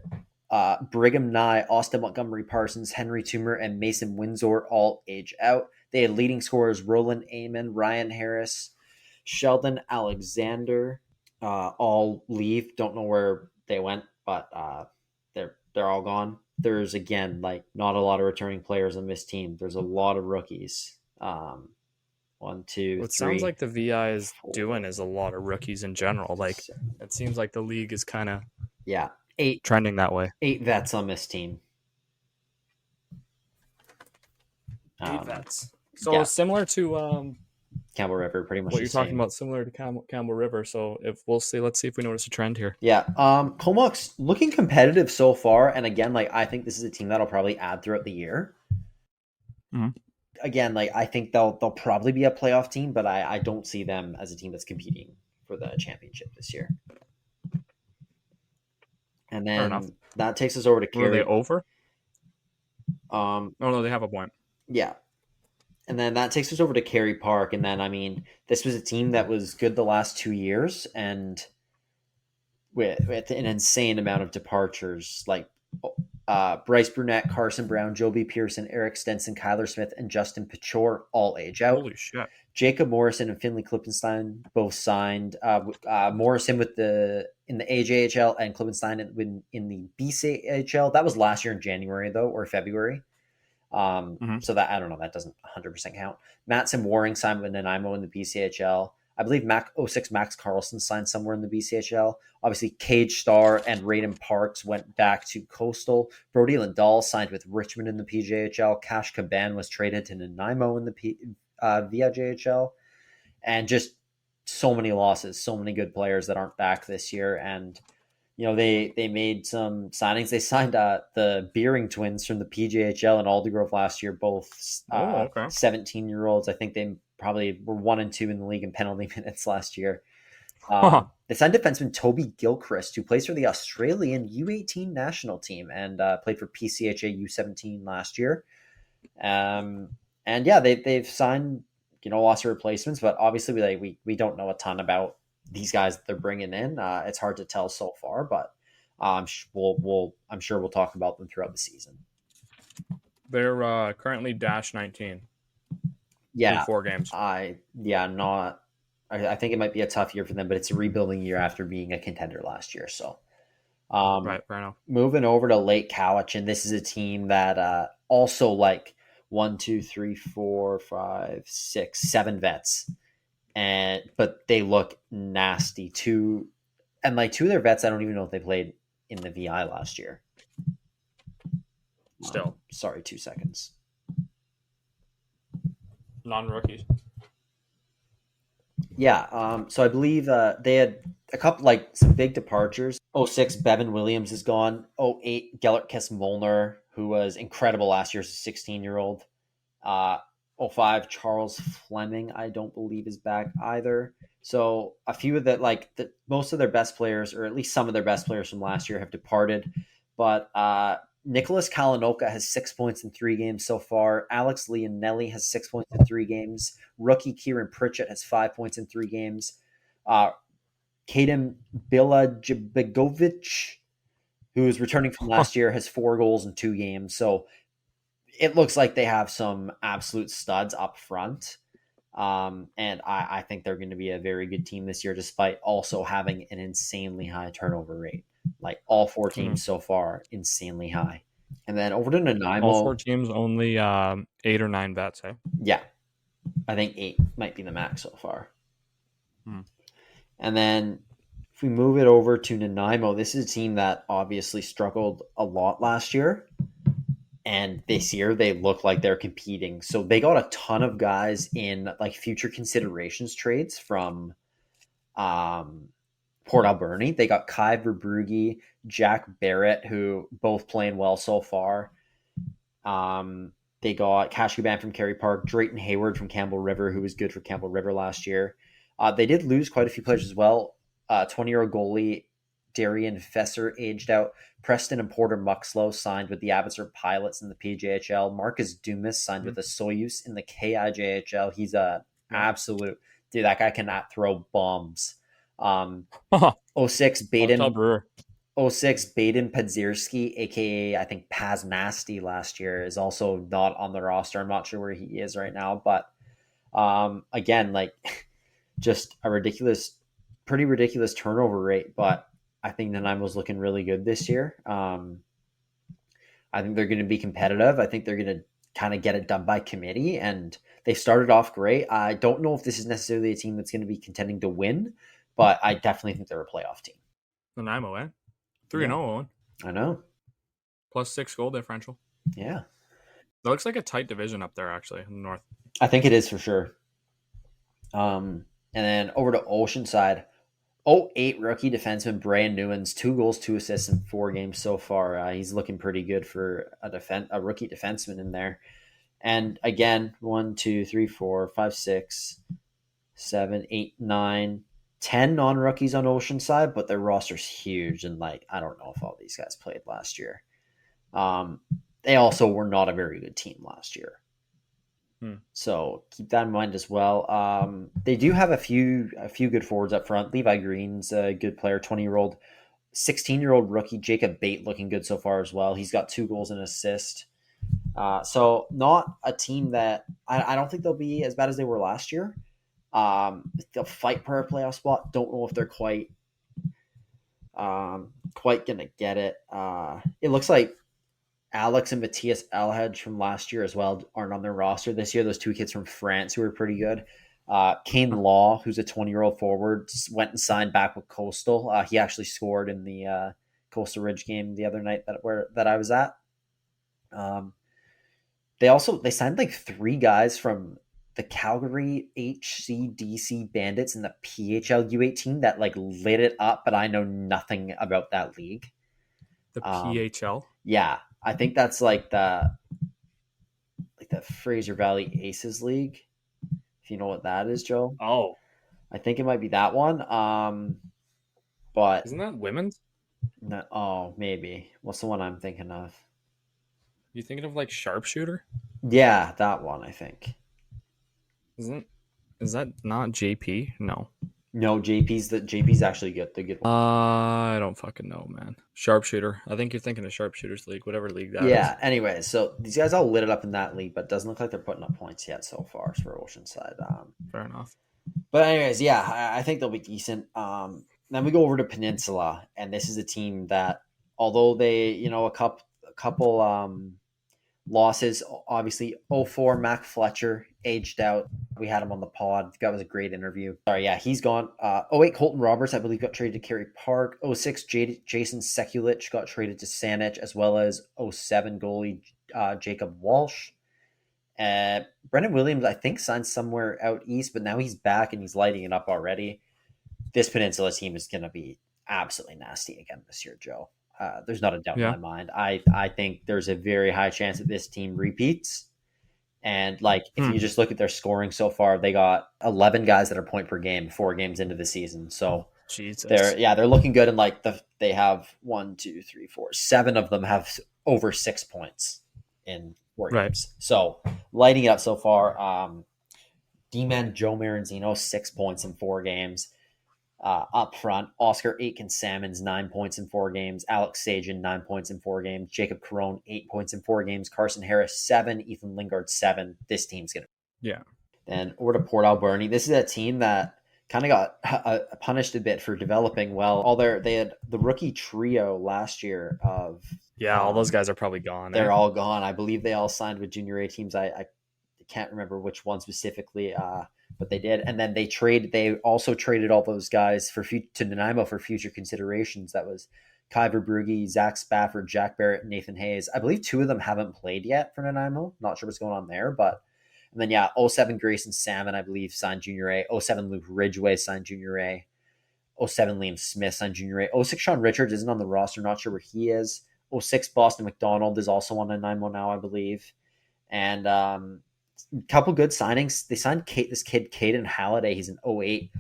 Brigham Nye, Austin Montgomery Parsons, Henry Toomer, and Mason Windsor all age out. They had leading scorers Roland Amon, Ryan Harris, Sheldon Alexander, all leave. Don't know where they went, but they're all gone. There's again not a lot of returning players on this team. There's a lot of rookies. 1, 2, What 3. sounds like the VI is doing is a lot of rookies in general. Like it seems like the league is kind of 8 trending that way. 8 vets on this team. 8 vets. So similar to Campbell River, pretty much what you're the same. talking about, similar to Campbell River. So let's see if we notice a trend here. Yeah. Comox looking competitive so far, and again, I think this is a team that'll probably add throughout the year. Mm-hmm. Again, I think they'll probably be a playoff team, but I don't see them as a team that's competing for the championship this year. And then that takes us over to Kerry. Were they over? No, they have a point. Yeah. And then that takes us over to Kerry Park. And then, this was a team that was good the last 2 years and with an insane amount of departures, like Bryce Brunette, Carson Brown, Joby Pearson, Eric Stenson, Kyler Smith, and Justin Pachor all age out. Holy shit. Jacob Morrison and Finley Klippenstein both signed. Morrison in the AJHL and Klippenstein in the BCHL. That was last year in January, though, or February. So that, I don't know, that doesn't 100% count. Matson Waring signed with Nanaimo in the BCHL. I believe 06 Max Carlson signed somewhere in the BCHL. Obviously, Cage Star and Raiden Parks went back to Coastal. Brody Lindahl signed with Richmond in the PJHL. Cash Caban was traded to Nanaimo in the VIJHL. And just so many losses, so many good players that aren't back this year. And they made some signings. They signed the Beering twins from the PJHL and Aldergrove last year, both 17-year-olds. I think they probably were 1 and 2 in the league in penalty minutes last year. They signed defenseman Toby Gilchrist, who plays for the Australian U18 national team and played for PCHA U17 last year. They've signed lots of replacements, but obviously we don't know a ton about these guys that they're bringing in. It's hard to tell so far, but I'm sure we'll talk about them throughout the season. They're currently -19. Yeah, in 4 games. I think it might be a tough year for them, but it's a rebuilding year after being a contender last year. So, right, fair enough. Moving over to Lake Cowichan, this is a team that also 1, 2, 3, 4, 5, 6, 7 vets. But they look nasty too. And 2 of their vets, I don't even know if they played in the VI last year. Still. Sorry, 2 seconds. Non-rookies. Yeah. So I believe they had a couple, like some big departures. 06, Bevan Williams is gone. 08, Gellert Kiss-Molnar, who was incredible last year as a 16-year-old. 05, Charles Fleming, I don't believe is back either. So a few of most of their best players, or at least some of their best players from last year, have departed. But Nicholas Kalanoka has 6 points in 3 games so far. Alex Leonelli has 6 points in 3 games. Rookie Kieran Pritchett has 5 points in 3 games. Kaden Bilajibegovic, who is returning from last year, has 4 goals in 2 games. So it looks like they have some absolute studs up front. And I think they're going to be a very good team this year, despite also having an insanely high turnover rate. Like all 4 teams so far, insanely high. And then over to Nanaimo. All 4 teams only 8 or 9 vets, eh? Yeah. I think 8 might be the max so far. And then if we move it over to Nanaimo, this is a team that obviously struggled a lot last year. And this year they look like they're competing. So they got a ton of guys in like future considerations trades from Port Alberni. They got Kai Verbrugge, Jack Barrett, who both playing well so far. They got Cash Cuban from Kerry Park, Drayton Hayward from Campbell River, who was good for Campbell River last year. They did lose quite a few players as well. 20-year-old goalie Darian Fesser aged out. Preston and Porter Muxlow signed with the Abbotsford Pilots in the PJHL. Marcus Dumas signed with the Soyuz in the KIJHL. He's a absolute dude. That guy cannot throw bombs. 06 Baden 06 Baden Padzierski, aka I think Paz Nasty last year, is also not on the roster. I'm not sure where he is right now, but again, like just a pretty ridiculous turnover rate, but I think Nanaimo's looking really good this year. I think they're going to be competitive. I think they're going to kind of get it done by committee, and they started off great. I don't know if this is necessarily a team that's going to be contending to win, but I definitely think they're a playoff team. Nanaimo, eh? 3-0, Owen. I know. +6 goal differential. Yeah. It looks like a tight division up there, actually, in the north. I think it is for sure. And then over to Oceanside. 08 rookie defenseman Brian Newens, 2 goals, 2 assists in 4 games so far. He's looking pretty good for a rookie defenseman in there. And again, 1, 2, 3, 4, 5, 6, 7, 8, 9, 10 non-rookies on Oceanside, but their roster's huge. And like, I don't know if all these guys played last year. They also were not a very good team last year. So keep that in mind as well. They do have a few good forwards up front. Levi Green's a good player, 20-year-old. 16-year-old rookie Jacob Bate looking good so far as well. He's got 2 goals and an assist. So not a team that I don't think they'll be as bad as they were last year. They'll fight for a playoff spot. Don't know if they're quite gonna get it. It looks like Alex and Matthias Alhaj from last year as well aren't on their roster this year. Those 2 kids from France who are pretty good. Kane Law, who's a 20-year-old forward, went and signed back with Coastal. He actually scored in the Coastal Ridge game the other night that I was at. They signed like 3 guys from the Calgary HCDC Bandits and the PHL U18 that like lit it up, but I know nothing about that league. The PHL? Yeah. I think that's like the Fraser Valley Aces League, if you know what that is, Joe. Oh, I think it might be that one. But isn't that women's? No, oh, maybe. What's the one I'm thinking of? You thinking of like Sharpshooter? Yeah, that one. I think. Is that not JP? No. No, JP's actually good. The good one. I don't fucking know, man. Sharpshooter. I think you're thinking of Sharpshooters League, whatever league that is. Yeah. Anyway, so these guys all lit it up in that league, but it doesn't look like they're putting up points yet so far for Oceanside. Fair enough. But anyways, yeah, I think they'll be decent. Then we go over to Peninsula, and this is a team that, although they, a couple losses, obviously 04 Mac Fletcher aged out. We had him on the pod. That was a great interview. Sorry, yeah, he's gone. 08 Colton Roberts, I believe, got traded to Kerry Park. 06 Jason Sekulich got traded to Saanich, as well as 07 goalie Jacob Walsh. Brendan Williams, I think, signed somewhere out east, but now he's back and he's lighting it up already. This Peninsula team is going to be absolutely nasty again this year, Joe. There's not a doubt in my mind. I think there's a very high chance that this team repeats. And if you just look at their scoring so far, they got 11 guys that are point per game 4 games into the season. So Jesus. they're looking good. And they have 1, 2, 3, 4, 7 of them have over 6 points in 4 games. So lighting it up so far. D-man Joe Maranzino, 6 points in 4 games. Up front, Oscar Aitken-Salmons, 9 points in 4 games. Alex Sagan, 9 points in 4 games. Jacob Carone, 8 points in 4 games. Carson Harris, 7. Ethan Lingard, 7. This team's going to... Yeah. Then over to Port Alberni. This is a team that kind of got punished a bit for developing well. They had the rookie trio last year of... Yeah, all those guys are probably gone. They're all gone. I believe they all signed with junior A teams. I can't remember which one specifically, but they did. And then they also traded all those guys to Nanaimo for future considerations. That was Kai Verbrugge, Zach Spafford, Jack Barrett, and Nathan Hayes. I believe 2 of them haven't played yet for Nanaimo. Not sure what's going on there, but and then 07 Grayson Salmon, I believe, signed junior A. 07 Luke Ridgway signed junior A. 07 Liam Smith signed junior A. 06 Sean Richards isn't on the roster. Not sure where he is. 06 Boston McDonald is also on Nanaimo now, I believe. And couple good signings. They signed this kid, Caden Halliday. He's an 08,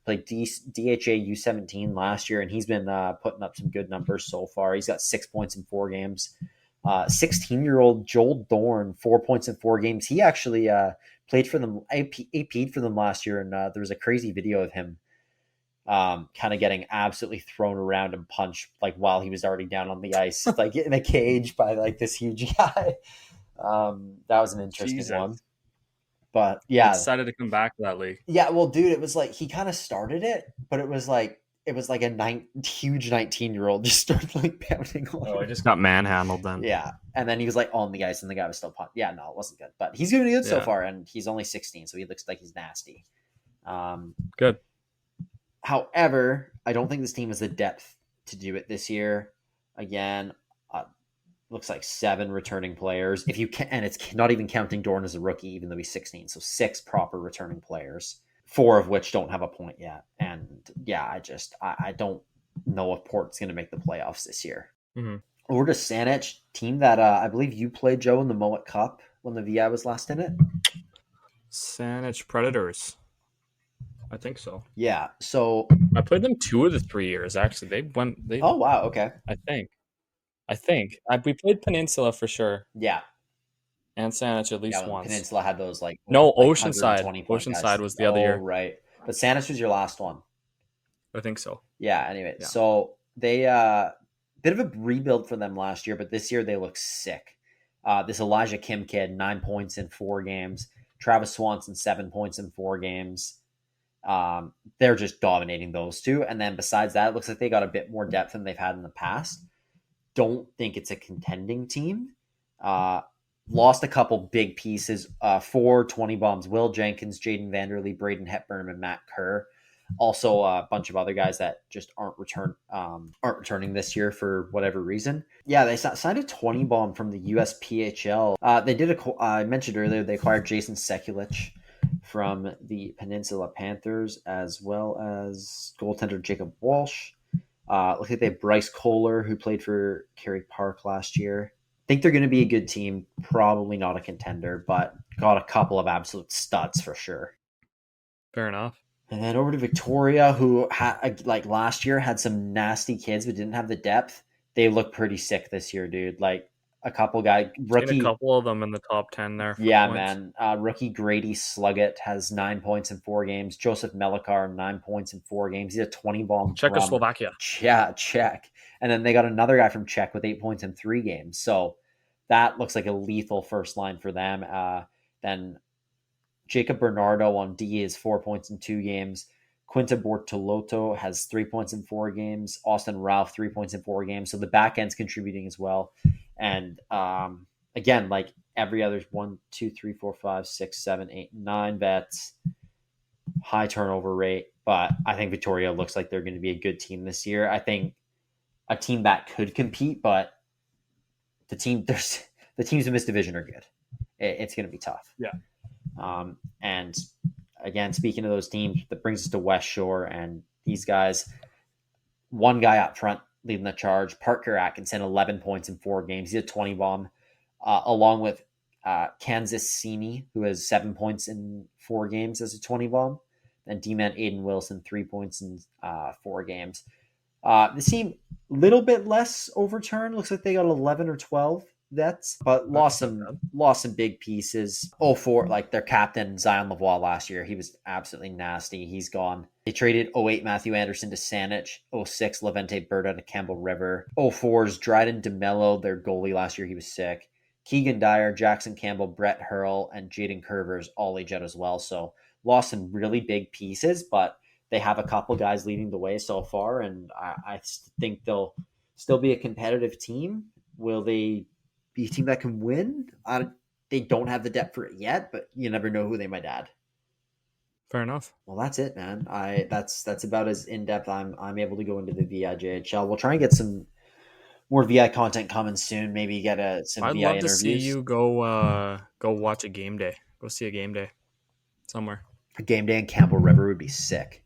played DHA U17 last year, and he's been putting up some good numbers so far. He's got 6 points in 4 games. 16-year-old Joel Dorn, 4 points in 4 games. He actually played for them, AP'd for them last year, and there was a crazy video of him kind of getting absolutely thrown around and punched while he was already down on the ice, in a cage by this huge guy. That was an interesting one. But yeah, he decided to come back to that league. Yeah, well, dude, it was he kind of started it, but it was a huge 19-year-old just started pounding on him. I just got manhandled then. Yeah, and then he was on the ice, and the guy was still punching. Yeah, no, it wasn't good, but he's doing good so far, and he's only 16, so he looks like he's nasty. Good. However, I don't think this team has the depth to do it this year. Again, looks like 7 returning players. If you can, and it's not even counting Dorn as a rookie, even though he's 16. So 6 proper returning players, 4 of which don't have a point yet. And yeah, I don't know if Port's going to make the playoffs this year. Mm-hmm. Over to Saanich, team that I believe you played, Joe, in the Moet Cup when the VI was last in it. Saanich Predators. I think so. Yeah. So I played them 2 of the 3 years. Actually, Oh wow. Okay. I think we played Peninsula for sure. Yeah. And Saanich at least once. Peninsula had those Oceanside. Oceanside was the other year. Right. But Saanich was your last one. I think so. Yeah. Anyway, so they bit of a rebuild for them last year, but this year they look sick. This Elijah Kim kid, 9 points in 4 games. Travis Swanson, 7 points in 4 games. They're just dominating those 2. And then besides that, it looks like they got a bit more depth than they've had in the past. Don't think it's a contending team. Lost a couple big pieces. 4 20 bombs. Will Jenkins, Jaden Vanderlee, Braden Hepburn, and Matt Kerr. Also a bunch of other guys that just aren't returning this year for whatever reason. Yeah, they signed a 20 bomb from the USPHL. They did I mentioned earlier they acquired Jason Sekulich from the Peninsula Panthers, as well as goaltender Jacob Walsh. Looks like they have Bryce Kohler, who played for Kerry Park last year. I think they're going to be a good team. Probably not a contender, but got a couple of absolute studs for sure. Fair enough. And then over to Victoria, who last year had some nasty kids but didn't have the depth. They look pretty sick this year, dude. A couple guys, rookie, a couple of them in the top 10 there. Yeah, points. Man. Rookie Grady Sluggett has 9 points in 4 games. Joseph Melikar, 9 points in 4 games. He's a 20 bomb. Czechoslovakia. Yeah, Czech. And then they got another guy from Czech with 8 points in 3 games. So that looks like a lethal first line for them. Then Jacob Bernardo on D is 4 points in 2 games. Quinta Bortolotto has 3 points in 4 games. Austin Ralph, 3 points in 4 games. So the back end's contributing as well. And again, every other 1, 2, 3, 4, 5, 6, 7, 8, 9 vets, high turnover rate. But I think Victoria looks like they're going to be a good team this year. I think a team that could compete, but the teams in this division are good. it's going to be tough. Yeah. And again, speaking of those teams, that brings us to West Shore, and these guys, one guy up front leading the charge, Parker Atkinson, 11 points in 4 games. He's a 20 bomb, along with Kansas Sini, who has 7 points in 4 games as a 20 bomb. And D-man Aiden Wilson, 3 points in 4 games. This team, a little bit less overturned. Looks like they got 11 or 12 vets, but lost some big pieces. 04, like their captain, Zion Lavoie last year, he was absolutely nasty. He's gone. They traded 08 Matthew Anderson to Saanich, 06 Levante Berta to Campbell River, 04's Dryden DeMello, their goalie last year, he was sick. Keegan Dyer, Jackson Campbell, Brett Hurl, and Jaden Curvers all age out as well. So lost some really big pieces, but they have a couple guys leading the way so far, and I think they'll still be a competitive team. Will they be a team that can win? They don't have the depth for it yet, but you never know who they might add. Fair enough. Well, that's it, man. That's about as in depth I'm able to go into the VIJHL. We'll try and get some more VI content coming soon. Maybe get some I'd VI love interviews. to see you go watch a game day. Go see a game day somewhere. A game day in Campbell River would be sick.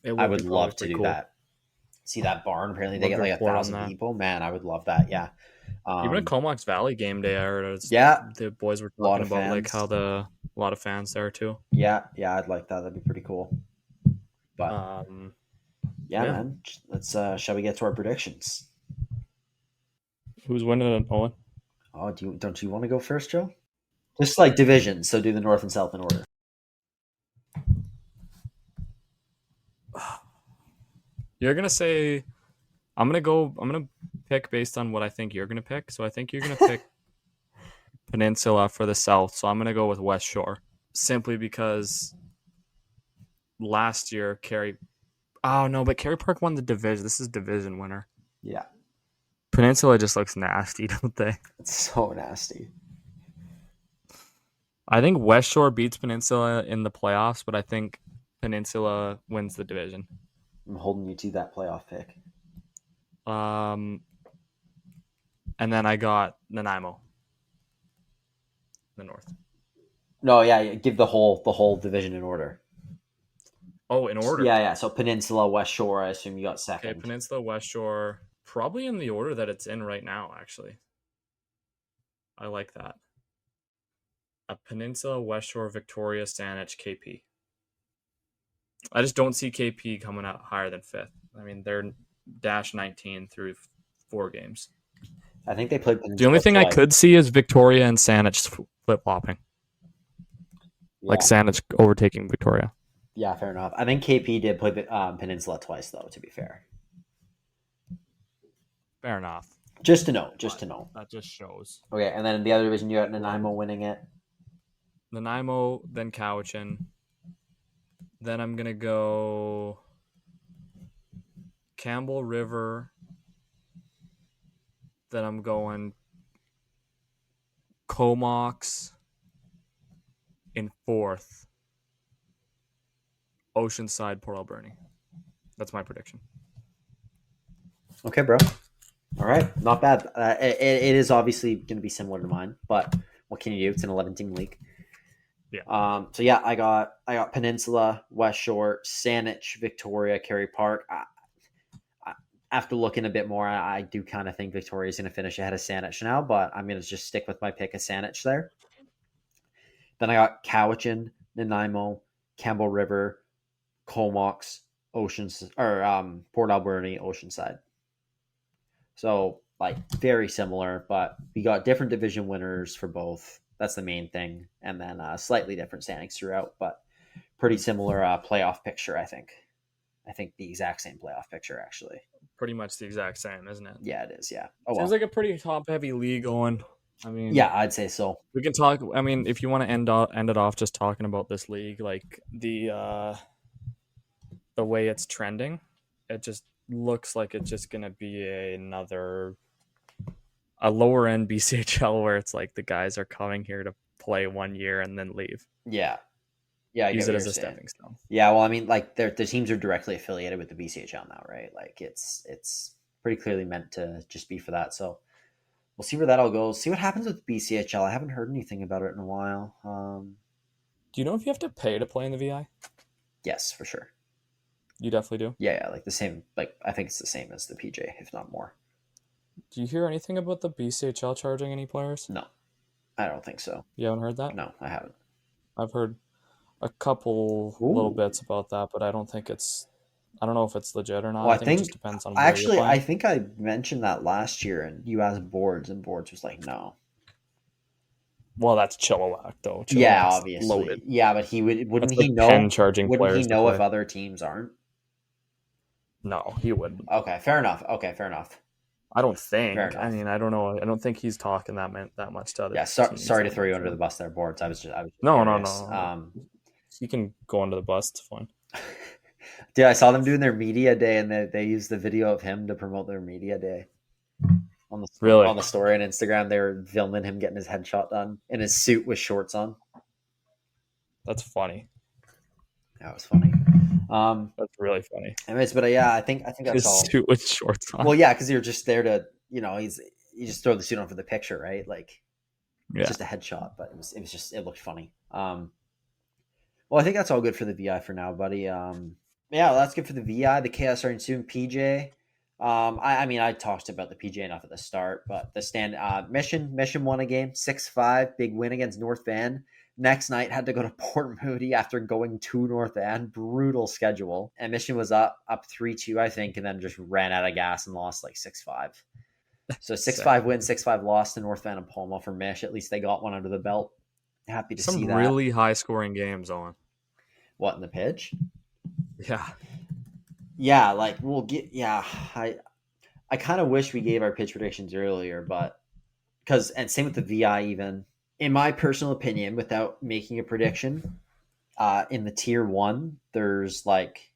I would love to do cool. that. See that barn? Apparently they get like report on 1,000 people. Man, I would love that. Yeah. Even a Comox Valley game day, I heard. The boys were talking about like how a lot of fans there too. Yeah, I'd like that. That'd be pretty cool. But man, let's shall we get to our predictions? Who's winning it, Owen? Oh, don't you want to go first, Joe? Just like divisions, so do the North and South in order. You're gonna say I'm gonna pick based on what I think you're gonna pick. So I think you're gonna pick Peninsula for the South. So I'm gonna go with West Shore. Simply because last year Carey Park won the division. This is division winner. Yeah. Peninsula just looks nasty, don't they? It's so nasty. I think West Shore beats Peninsula in the playoffs, but I think Peninsula wins the division. I'm holding you to that playoff pick. And then I got Nanaimo. The North. No, yeah, give the whole division in order. Oh, in order? Yeah. So Peninsula, West Shore, I assume you got second. Okay, Peninsula, West Shore, probably in the order that it's in right now, actually. I like that. A Peninsula, West Shore, Victoria, Saanich, KP. I just don't see KP coming out higher than 5th. I mean, they're dash 19 through 4 games. I think they played Peninsula. The only thing I could see is Victoria and Saanich flip-flopping. Yeah. Like Saanich overtaking Victoria. Yeah, fair enough. I think KP did play Peninsula twice, though, to be fair. Fair enough. Just to know. That just shows. Okay, and then in the other division, you got Nanaimo winning it. Nanaimo, then Cowichan. Then I'm going to go Campbell River. Then I'm going Comox in 4th. Oceanside, Port Alberni. That's my prediction. Okay, bro. All right. Not bad. It is obviously going to be similar to mine, but what can you do? It's an 11-team league. Yeah. So yeah, I got Peninsula, West Shore, Saanich, Victoria, Carey Park. After looking a bit more, I do kind of think Victoria is going to finish ahead of Saanich now, but I'm going to just stick with my pick of Saanich there. Then I got Cowichan, Nanaimo, Campbell River, Comox, Port Alberni, Oceanside. So like very similar, but we got different division winners for both. That's the main thing. And then slightly different standings throughout, but pretty similar playoff picture, I think. I think the exact same playoff picture, actually. Pretty much the exact same, isn't it? Yeah, it is, yeah. Seems like a pretty top-heavy league going. I mean, yeah, I'd say so. We can talk. I mean, if you want to end it off just talking about this league, like the way it's trending, it just looks like it's just going to be a lower end BCHL where it's like the guys are coming here to play 1 year and then leave. Yeah. Yeah. Use it as a stepping stone. Yeah. Well, I mean, like the teams are directly affiliated with the BCHL now, right? Like it's pretty clearly meant to just be for that. So we'll see where that all goes. See what happens with BCHL. I haven't heard anything about it in a while. Do you know if you have to pay to play in the VI? Yes, for sure. You definitely do? Yeah, like the same. Like I think it's the same as the PJ, if not more. Do you hear anything about the BCHL charging any players? No, I don't think so. You haven't heard that? No, I haven't. I've heard a couple little bits about that, but I don't know if it's legit or not. Well, I think it just depends on where you're playing. I think I mentioned that last year, and you asked Boards, and Boards was like, no. Well, that's Chilliwack, though. Chilliwack's yeah, obviously. Loaded. Yeah, but wouldn't he know if other teams aren't? No, he wouldn't. Okay, fair enough. I don't think. I mean, I don't know. I don't think he's talking that much to other. Yeah, sorry to throw you under the bus there, Boards. I was no. You can go under the bus. It's fine. Dude, I saw them doing their media day, and they used the video of him to promote their media day. On the story on Instagram, they were filming him getting his headshot done in his suit with shorts on. That's funny. That was funny. That's really funny. Anyways, but I think that's his all. Suit with shorts on. Well, yeah, because you're just there to, you just throw the suit on for the picture, right? Like, it's just a headshot, but it looked funny. Well, I think that's all good for the VI for now, buddy. Yeah, that's good for the VI. The KIJHL starting soon. PJ. I mean, I talked about the PJ enough at the start, but the Mission won a game 6-5, big win against North Van. Next night had to go to Port Moody after going to North Van. Brutal schedule. And Mission was up 3-2, I think, and then just ran out of gas and lost like 6-5. So 6-5 win, 6-5 loss to North Van and Palma for Mish. At least they got one under the belt. Happy to see that. Some really high scoring games, Owen. What, in the pitch? Yeah. Yeah, like we'll get. Yeah, I kind of wish we gave our pitch predictions earlier, but and same with the VI even. In my personal opinion, without making a prediction, in the tier 1, there's like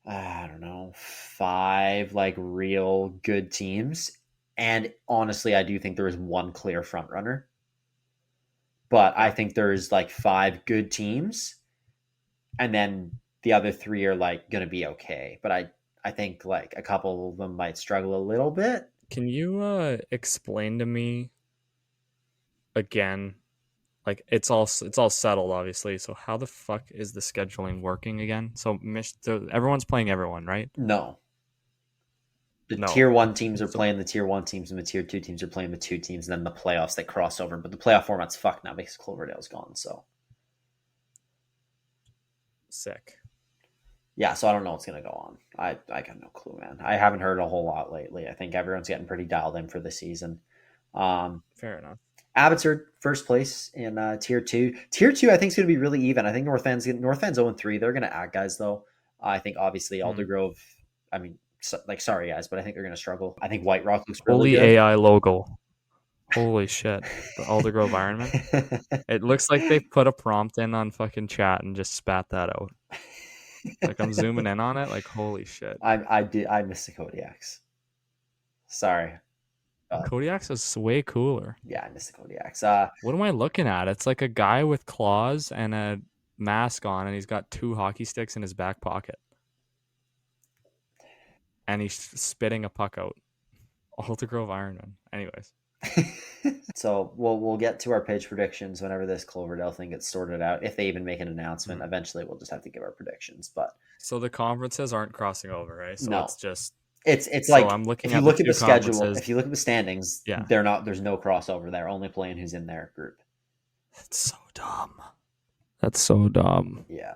I don't know, 5 like real good teams, and honestly, I do think there is one clear front runner. But I think there's like 5 good teams, and then the other 3 are like going to be okay. But I think like a couple of them might struggle a little bit. Can you explain to me again? Like it's all settled, obviously. So how the fuck is the scheduling working again? So everyone's playing everyone, right? No. Tier 1 teams are playing the tier 1 teams, and the tier 2 teams are playing the 2 teams, and then the playoffs they cross over. But the playoff format's fucked now because Cloverdale's gone. So sick. Yeah, so I don't know what's going to go on. I got no clue, man. I haven't heard a whole lot lately. I think everyone's getting pretty dialed in for the season. Fair enough. Abbotsford, first place in Tier 2. Tier 2, I think, is going to be really even. I think North End's 0-3. They're going to add guys, though. I think, obviously, Aldergrove, I mean, sorry, guys, but I think they're going to struggle. I think White Rock looks really good. Holy AI logo. Holy shit. The Aldergrove Ironman. It looks like they put a prompt in on fucking chat and just spat that out. Like I'm zooming in on it, like holy shit. I missed the Kodiaks. Sorry. Kodiaks is way cooler. Yeah, I missed the Kodiaks. What am I looking at? It's like a guy with claws and a mask on, and he's got 2 hockey sticks in his back pocket. And he's spitting a puck out. Aldergrove Ironman. Anyways. So we'll get to our pitch predictions whenever this Cloverdale thing gets sorted out. If they even make an announcement, eventually we'll just have to give our predictions. But so the conferences aren't crossing over, right? So no. It's just it's so like I'm looking if you at look at the schedule, conferences. If you look at the standings, yeah, there's no crossover. They're only playing who's in their group. That's so dumb. That's so dumb. Yeah.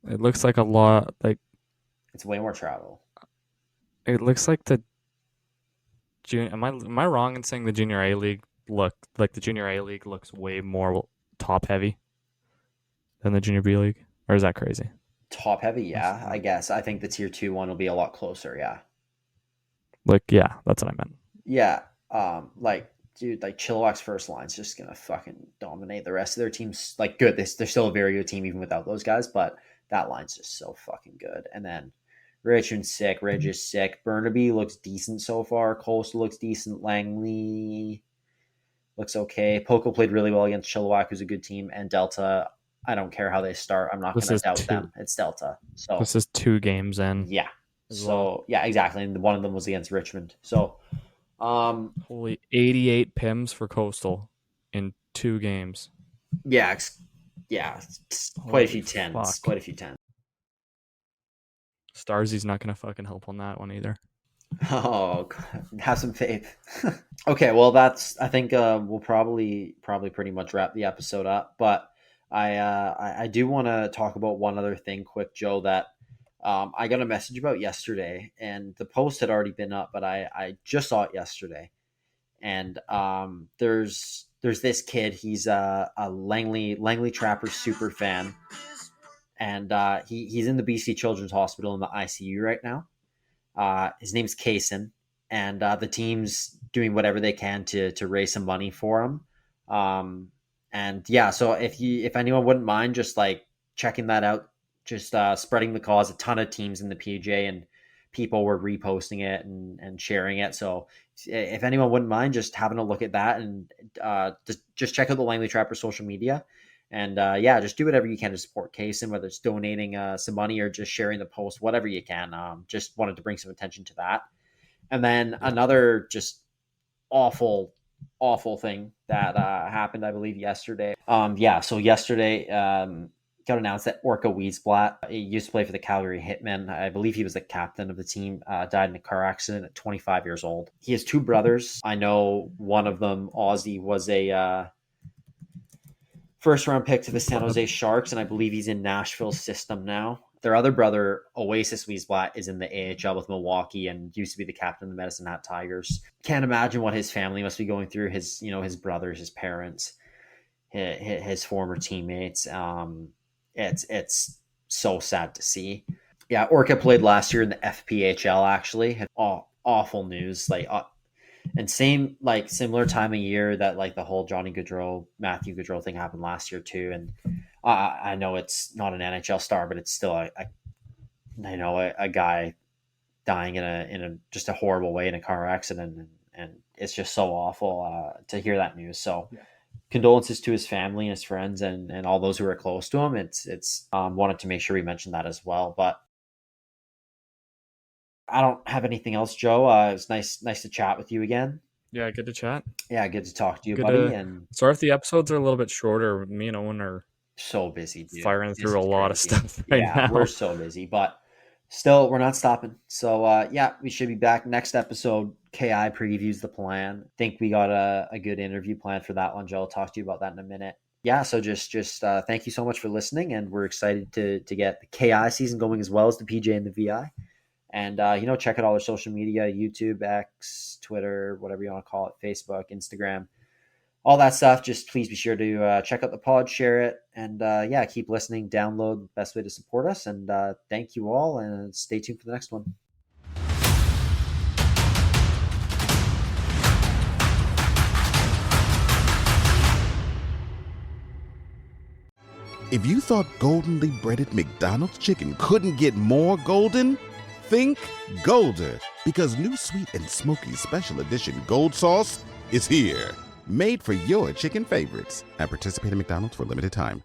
It looks like a lot like it's way more travel. It looks like the am I wrong in saying the Junior A League looks way more top heavy than the Junior B League? Or is that crazy? Top heavy, yeah, I guess. I think the tier 2 one will be a lot closer, yeah. Like, yeah, that's what I meant. Yeah. Dude, like Chilliwack's first line's just gonna fucking dominate the rest of their teams. Like good. They're still a very good team even without those guys, but that line's just so fucking good. And then Richmond's sick. Ridge is sick. Burnaby looks decent so far. Coastal looks decent. Langley looks okay. Poco played really well against Chilliwack, who's a good team. And Delta, I don't care how they start. I'm not going to doubt them. It's Delta. So this is 2 games in. Yeah. So yeah, exactly. And one of them was against Richmond. So holy 88 PIMs for Coastal in 2 games. Yeah, quite a few tens. Fuck. Quite a few tens. Starzy's not gonna fucking help on that one either. Oh, God. Have some faith. Okay, well, I think we'll probably pretty much wrap the episode up. But I do want to talk about one other thing quick, Joe, that I got a message about yesterday, and the post had already been up, but I just saw it yesterday. And there's this kid. He's a Langley Trappers super fan, and he's in the BC Children's Hospital in the ICU right now. His name's Kaysen, and the team's doing whatever they can to raise some money for him. And yeah, so if anyone wouldn't mind just like checking that out, just spreading the cause. A ton of teams in the PJ and people were reposting it and sharing it. So if anyone wouldn't mind just having a look at that, and just check out the Langley Trappers social media. And yeah, just do whatever you can to support Kaysen, whether it's donating some money or just sharing the post, whatever you can. Just wanted to bring some attention to that. And then another just awful thing that happened, I believe, yesterday. So yesterday got announced that Orca Wiesblatt, he used to play for the Calgary Hitmen. I believe he was the captain of the team, died in a car accident at 25 years old. He has 2 brothers. I know one of them, Ozzy, was a first-round pick to the San Jose Sharks, and I believe he's in Nashville's system now. Their other brother, Oasis Wiesblatt, is in the AHL with Milwaukee and used to be the captain of the Medicine Hat Tigers. Can't imagine what his family must be going through. His brothers, his parents, his former teammates. It's so sad to see. Yeah, Orca played last year in the FPHL. Actually, awful news. And similar time of year that like the whole Matthew Gaudreau thing happened last year too. And I know it's not an NHL star, but it's still a guy dying in a just a horrible way in a car accident, and it's just so awful to hear that news. So condolences to his family and his friends and all those who are close to him. It's wanted to make sure we mentioned that as well, but I don't have anything else, Joe. It was nice to chat with you again. Yeah, good to chat. Yeah, good to talk to you, buddy. And sorry if the episodes are a little bit shorter. Me and Owen are so busy, dude. Firing through a lot of stuff right now. We're so busy, but still, we're not stopping. So, yeah, we should be back next episode. KI previews the plan. Think we got a good interview plan for that one, Joe. I'll talk to you about that in a minute. Yeah, so just thank you so much for listening, and we're excited to get the KI season going as well as the PJ and the VI. And, check out all our social media, YouTube, X, Twitter, whatever you want to call it, Facebook, Instagram, all that stuff. Just please be sure to check out the pod, share it, and, keep listening, download, best way to support us. And thank you all, and stay tuned for the next one. If you thought goldenly breaded McDonald's chicken couldn't get more golden, think Golder, because new sweet and smoky special edition gold sauce is here, made for your chicken favorites at participating McDonald's for a limited time.